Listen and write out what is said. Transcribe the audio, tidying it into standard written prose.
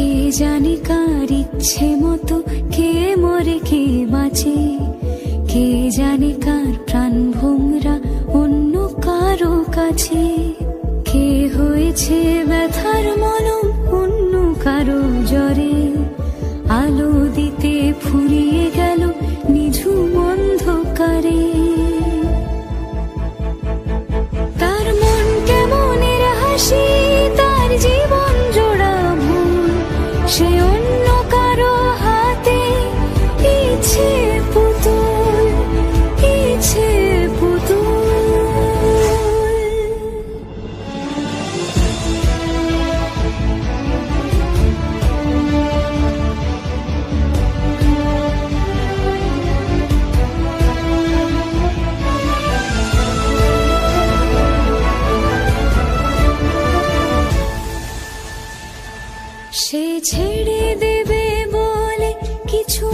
কে জানে কার ইচ্ছে মতো কে মরে কে বাঁচে, কে জানে কার প্রাণ ভোমরা অন্য কারো কাছে, কে হয়েছে ব্যথার মলম অন্য কারো জ্বরে, আলো দিতে ফুরিয়ে গেল নিঝুম অন্ধকারে। তার মন কেমনের হাসি, তার জীবন জোড়া ভুল, সে অন্য কারো হাতে ইচ্ছে পুতুল, ইচ্ছে পুতুল। সে ছেড়ে দেবে বলে কিছু